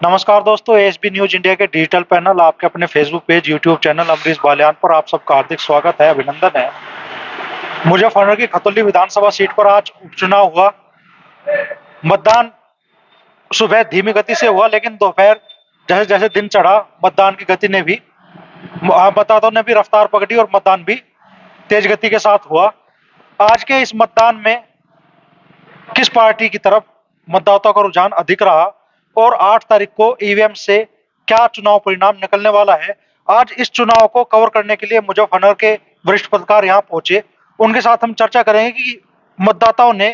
नमस्कार दोस्तों, ASB news India के डिजिटल पैनल आपके अपने Facebook page, YouTube channel Amrish Baliyan पर आप सबका हार्दिक स्वागत है, अभिनंदन है। मुजफ्फरनगर की खतौली विधानसभा सीट पर आज उपचुनाव हुआ। मतदान सुबह धीमी गति से हुआ, लेकिन दोपहर जैसे जैसे दिन चढ़ा, मतदान की गति ने भी मतदाताओं ने भी रफ्तार पकड़ी और मतदान भी तेज गति के साथ हुआ। आज के इस मतदान में किस पार्टी की तरफ मतदाताओं का रुझान अधिक रहा और 8 तारीख को ईवीएम से क्या चुनाव परिणाम निकलने वाला है, आज इस चुनाव को कवर करने के लिए मुजफ्फरनगर के वरिष्ठ पत्रकार यहां पहुंचे। उनके साथ हम चर्चा करेंगे कि मतदाताओं ने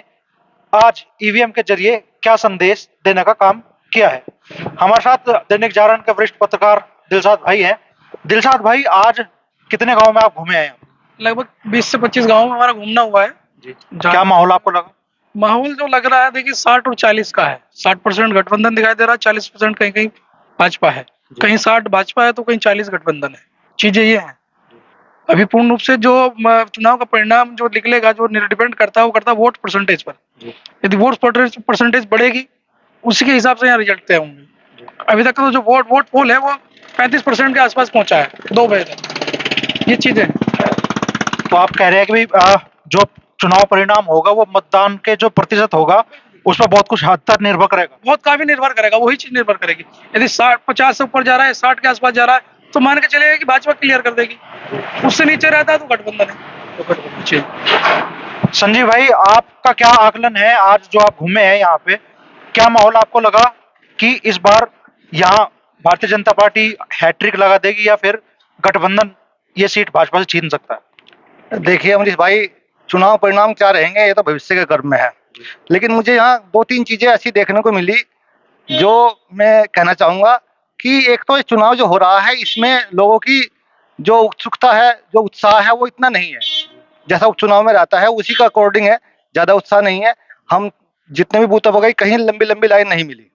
आज ईवीएम के जरिए क्या संदेश देने का काम किया है। हमारे साथ दैनिक जागरण के वरिष्ठ पत्रकार दिलशाद भाई हैं। दिलशाद भाई, आज कितने गांव में आप घूमे हैं? लगभग 20 से 25 गांव में हमारा घूमना हुआ है। क्या माहौल आपको लगा? माहौल जो लग रहा है, देखिए 60 और 40 का है। 60% गठबंधन दिखाई दे रहा है, 40% कहीं कहीं भाजपा है, कहीं 60 भाजपा है तो कहीं 40 गठबंधन है। चीजें ये हैं। अभी पूर्ण रूप से जो चुनाव का परिणाम जो निकलेगा, जो डिपेंड करता है, वो करता है वोट परसेंटेज पर। यदि वोट परसेंटेज बढ़ेगी, उसी के हिसाब से यहाँ रिजल्ट तय होंगे। अभी तक तो जो वोट पोल है वो 35% के आसपास पहुंचा है 2 बजे तक। ये चीजें हैं। तो आप कह रहे हैं कि भाई जो चुनाव परिणाम होगा वो मतदान के जो प्रतिशत होगा उस पर बहुत कुछ हद तक निर्भर करेगा। बहुत काफी निर्भर करेगा, वही चीज निर्भर करेगी। यदि 60-50 से ऊपर जा रहा है, 60 के आसपास जा रहा है, तो मान के चलेगा कि भाजपा क्लियर कर देगी। उससे नीचे रहता है तो गठबंधन है। जी संजीव भाई, आपका क्या आकलन है? आज जो आप घूमे हैं यहाँ पे, क्या माहौल आपको लगा कि इस बार यहाँ भारतीय जनता पार्टी हैट्रिक लगा देगी या फिर गठबंधन ये सीट भाजपा से छीन सकता है? देखिए अमरीश भाई, चुनाव परिणाम क्या रहेंगे ये तो भविष्य के गर्भ में है, लेकिन मुझे यहाँ 2-3 चीजें ऐसी देखने को मिली जो मैं कहना चाहूंगा कि एक तो ये चुनाव जो हो रहा है इसमें लोगों की जो उत्सुकता है, जो उत्साह है, वो इतना नहीं है जैसा उपचुनाव में रहता है, उसी का अकॉर्डिंग है। ज्यादा उत्साह नहीं है। हम जितने भी बूथ पर गए, कहीं लंबी लंबी लाइन नहीं मिली,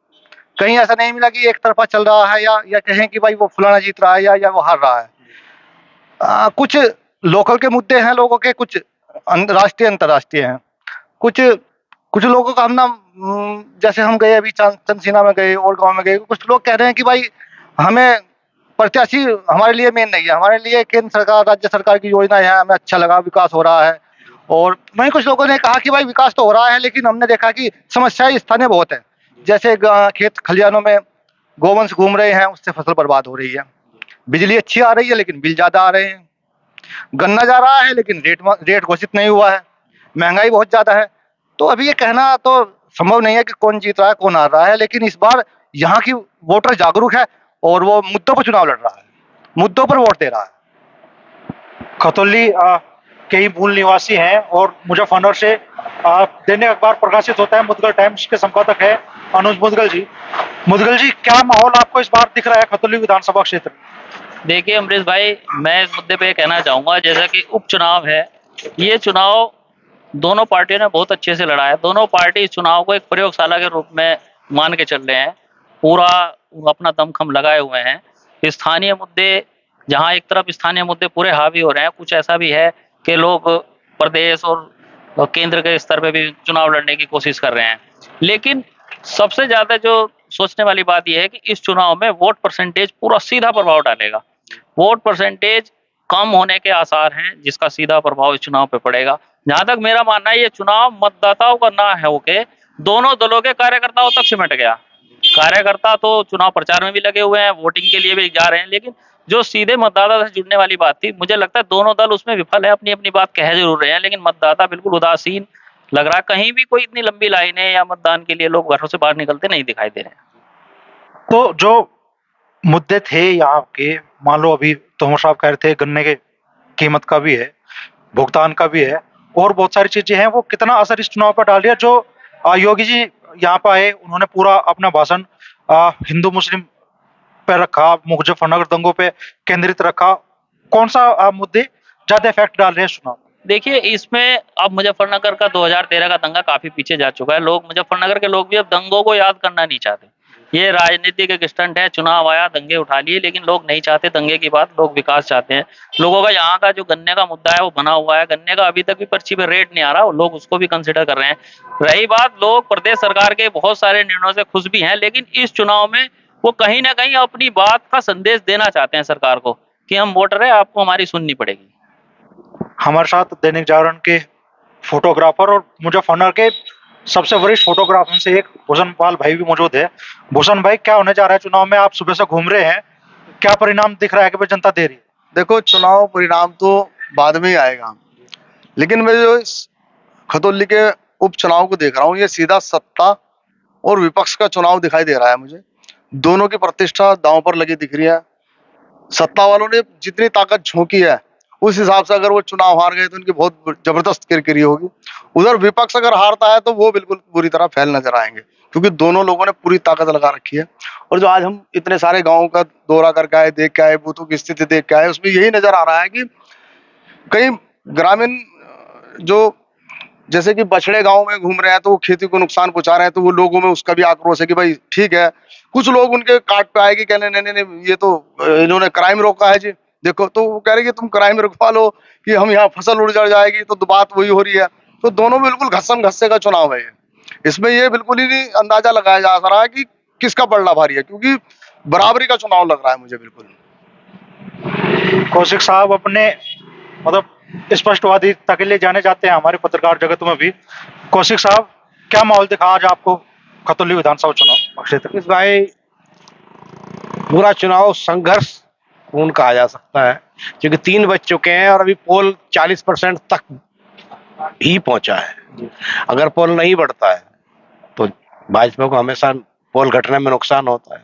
कहीं ऐसा नहीं मिला कि एक तरफा चल रहा है या कहें कि भाई वो फलाना जीत रहा है या वो हार रहा है। कुछ लोकल के मुद्दे हैं लोगों के, कुछ राष्ट्रीय अंतर्राष्ट्रीय हैं। कुछ कुछ लोगों का हम ना जैसे हम गए अभी चंदसीना में गए और गांव में गए, कुछ लोग कह रहे हैं कि भाई हमें प्रत्याशी हमारे लिए मेन नहीं है, हमारे लिए केंद्र सरकार राज्य सरकार की योजना है, हमें अच्छा लगा, विकास हो रहा है। और वहीं कुछ लोगों ने कहा कि भाई विकास तो हो रहा है, लेकिन हमने देखा कि समस्याएं स्थानीय बहुत है। जैसे खेत खलिहानों में गोवंश घूम रहे हैं, उससे फसल बर्बाद हो रही है। बिजली अच्छी आ रही है लेकिन बिल ज्यादा आ रहे हैं। गन्ना जा रहा है लेकिन रेट घोषित नहीं हुआ है। महंगाई बहुत ज्यादा है। तो अभी ये कहना तो संभव नहीं है कि कौन जीत रहा है कौन हार रहा है, लेकिन इस बार यहाँ की वोटर जागरूक है और वो मुद्दों पर चुनाव लड़ रहा है, मुद्दों पर वोट दे रहा है। खतौली के ही मूल निवासी हैं और मुजफ्फरनगर से दैनिक अखबार प्रकाशित होता है मुदगल टाइम्स के संपादक है अनुज मुदगल जी। मुदगल जी, क्या माहौल आपको इस बार दिख रहा है खतौली विधानसभा क्षेत्र में? देखिए अमरीश भाई, मैं इस मुद्दे पे कहना चाहूंगा, जैसा कि उपचुनाव है, ये चुनाव दोनों पार्टियों ने बहुत अच्छे से लड़ा है। दोनों पार्टी इस चुनाव को एक प्रयोगशाला के रूप में मान के चल रहे हैं। पूरा अपना दमखम लगाए हुए हैं। स्थानीय मुद्दे, जहां एक तरफ स्थानीय मुद्दे पूरे हावी हो रहे हैं, कुछ ऐसा भी है कि लोग प्रदेश और केंद्र के स्तर पे भी चुनाव लड़ने की कोशिश कर रहे हैं। लेकिन सबसे ज्यादा जो सोचने वाली बात यह है कि इस चुनाव में वोट परसेंटेज पूरा सीधा प्रभाव डालेगा। वोट परसेंटेज कम होने के आसार हैं, जिसका सीधा प्रभाव इस चुनाव पे पड़ेगा। जहां तक मेरा मानना है, ये चुनाव मतदाताओं का ना है होके दोनों दलों के कार्यकर्ताओं तक सिमट गया। कार्यकर्ता तो चुनाव प्रचार में भी लगे हुए हैं, वोटिंग के लिए भी जा रहे हैं, लेकिन जो सीधे मतदाता से जुड़ने वाली बात थी, मुझे लगता है दोनों दल उसमें विफल है। अपनी अपनी बात कह जरूर रहे हैं, लेकिन मतदाता बिल्कुल उदासीन लग रहा है। कहीं भी कोई इतनी लंबी लाइनें या मतदान के लिए लोग घरों से बाहर निकलते नहीं दिखाई दे रहे हैं। तो जो मुद्दे थे यहाँ के, मान लो अभी तोमर साहब कह रहे थे गन्ने के कीमत का भी है, भुगतान का भी है और बहुत सारी चीजें हैं, वो कितना असर इस चुनाव पर डाल रही है? जो योगी जी यहाँ पर आए, उन्होंने पूरा अपना भाषण हिंदू मुस्लिम पे रखा, मुजफ्फरनगर दंगों पे केंद्रित रखा। कौन सा मुद्दे ज्यादा इफेक्ट डाल रहे हैं चुनाव? देखिए, इसमें अब मुजफ्फरनगर का 2013 का दंगा काफी पीछे जा चुका है। लोग, मुजफ्फरनगर के लोग भी अब दंगों को याद करना नहीं चाहते। ये राजनीतिक एक स्टंट है। चुनाव आया, दंगे उठा लिए, लेकिन लोग नहीं चाहते दंगे की बात, लोग विकास चाहते हैं। लोगों का यहाँ का जो गन्ने का मुद्दा है वो बना हुआ है। गन्ने का अभी तक भी पर्ची पे रेट नहीं आ रहा, लोग उसको भी कंसिडर कर रहे हैं। रही बात, लोग प्रदेश सरकार के बहुत सारे निर्णयों से खुश भी हैं, लेकिन इस चुनाव में वो कहीं ना कहीं अपनी बात का संदेश देना चाहते हैं सरकार को कि हम वोटर है, आपको हमारी सुननी पड़ेगी। हमारे साथ दैनिक जागरण के फोटोग्राफर और मुजफ्फरनगर के सबसे वरिष्ठ फोटोग्राफर से एक भूषण पाल भाई भी मौजूद है। भूषण भाई, क्या होने जा रहा है चुनाव में? आप सुबह से घूम रहे हैं, क्या परिणाम दिख रहा है कि भाई जनता दे रही है? देखो, चुनाव परिणाम तो बाद में ही आएगा, लेकिन मैं जो इस खतौली के उपचुनाव को देख रहा हूँ, ये सीधा सत्ता और विपक्ष का चुनाव दिखाई दे रहा है मुझे। दोनों की प्रतिष्ठा दांव पर लगी दिख रही है। सत्ता वालों ने जितनी ताकत झोंकी है उस हिसाब से अगर वो चुनाव हार गए तो उनकी बहुत जबरदस्त किरकिरी होगी। उधर विपक्ष अगर हारता है तो वो बिल्कुल बुरी तरह फैल नजर आएंगे, क्योंकि दोनों लोगों ने पूरी ताकत लगा रखी है। और जो आज हम इतने सारे गाँव का दौरा करके आए, देख के आए, बूथों की स्थिति देख के आए, उसमें यही नजर आ रहा है कि कई ग्रामीण जो जैसे कि बछड़े गांव में घूम रहे हैं तो वो खेती को नुकसान पहुंचा रहे हैं, तो वो लोगों में उसका भी आक्रोश है कि भाई ठीक है। कुछ लोग उनके काट पे आएगी, कहने नहीं नहीं नहीं, ये तो इन्होंने क्राइम रोका है जी, देखो। तो वो कह रहे कि तुम क्राइम रुकवा लो कि हम यहाँ फसल उड़ जाएगी, तो बात वही हो रही है। तो दोनों बिल्कुल घसम घस्से का चुनाव है ये। इसमें ये बिल्कुल ही नहीं अंदाजा लगाया जा रहा है कि किसका पलड़ा भारी है, क्योंकि बराबरी का चुनाव लग रहा है मुझे बिल्कुल। कौशिक साहब अपने मतलब स्पष्टवादिता के लिए जाने जाते हैं हमारे पत्रकार जगत में भी। कौशिक साहब, क्या माहौल दिखा आज आपको खतौली विधानसभा चुनाव क्षेत्र? इस भाई पूरा चुनाव संघर्ष पूर्ण कहा जा सकता है, क्योंकि 3 बज चुके हैं और अभी पोल 40% तक ही पहुंचा है। अगर पोल नहीं बढ़ता है तो भाजपा को हमेशा पोल घटने में नुकसान होता है।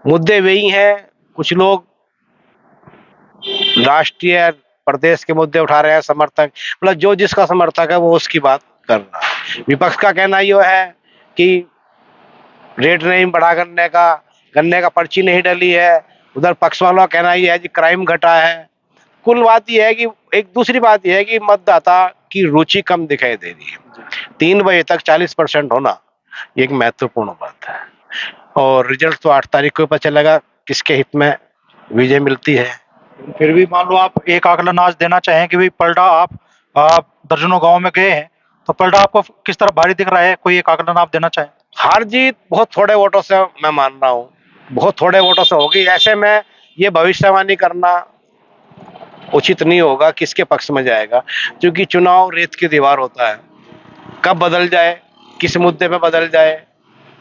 मुद्दे वही हैं, कुछ लोग राष्ट्रीय प्रदेश के मुद्दे उठा रहे हैं, समर्थक मतलब जो जिसका समर्थक है वो उसकी बात कर रहा है। विपक्ष का कहना ये है कि रेट नहीं बढ़ा गन्ने का पर्ची नहीं डली है। उधर पक्ष वालों का कहना ये है कि क्राइम घटा है। कुल बात यह है कि एक दूसरी बात यह है कि मतदाता की रुचि कम दिखाई दे रही है। 3 बजे तक 40% होना एक महत्वपूर्ण बात है, और रिजल्ट तो 8 तारीख को पता चलेगा किसके हित में विजय मिलती है। फिर भी मान लो आप एक आकलन आज देना चाहें कि भाई पलड़ा आप दर्जनों गांव में गए हैं, तो पलड़ा आपको किस तरह भारी दिख रहा है? कोई एक आकलन आप देना चाहें? हार जीत बहुत थोड़े वोटों से मैं मान रहा हूँ, बहुत थोड़े वोटों से होगी। ऐसे में ये भविष्यवाणी करना उचित नहीं होगा किसके पक्ष में जाएगा, क्योंकि चुनाव रेत की दीवार होता है। कब बदल जाए, किस मुद्दे पे बदल जाए,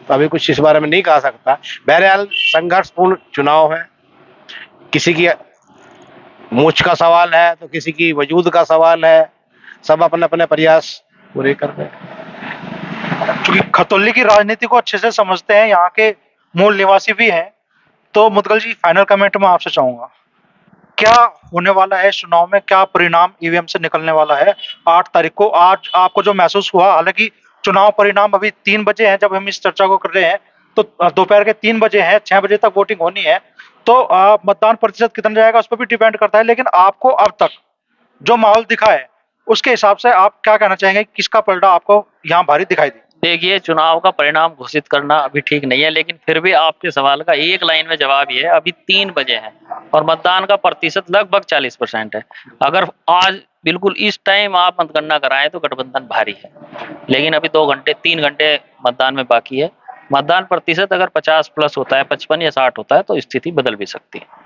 तो अभी कुछ इस बारे में नहीं कहा सकता। बहरहाल संघर्षपूर्ण चुनाव है। किसी की मूछ का सवाल है तो किसी की वजूद का सवाल है। सब अपने अपने प्रयास पूरे कर रहे हैं। क्योंकि खतौली की राजनीति को अच्छे से समझते हैं, यहाँ के मूल निवासी भी हैं, तो मुदगल जी फाइनल कमेंट में आपसे चाहूंगा, क्या होने वाला है चुनाव में? क्या परिणाम ईवीएम से निकलने वाला है 8 तारीख को? आज आपको जो महसूस हुआ, हालांकि चुनाव परिणाम अभी 3 बजे हैं जब हम इस चर्चा को कर रहे हैं, तो दोपहर के 3 बजे हैं, 6 बजे तक वोटिंग होनी है, तो मतदान प्रतिशत कितना जाएगा उस पर भी डिपेंड करता है। लेकिन आपको अब तक जो माहौल दिखा है उसके हिसाब से आप क्या कहना चाहेंगे, किसका पलड़ा आपको यहाँ भारी दिखाई दे? देखिए, चुनाव का परिणाम घोषित करना अभी ठीक नहीं है, लेकिन फिर भी आपके सवाल का एक लाइन में जवाब ये है, अभी 3 बजे है और मतदान का प्रतिशत लगभग 40% है। अगर आज बिल्कुल इस टाइम आप मतगणना कराएं तो गठबंधन भारी है, लेकिन अभी 2 घंटे 3 घंटे मतदान में बाकी है। मतदान प्रतिशत अगर 50+ होता है, 55 या 60 होता है, तो स्थिति बदल भी सकती है।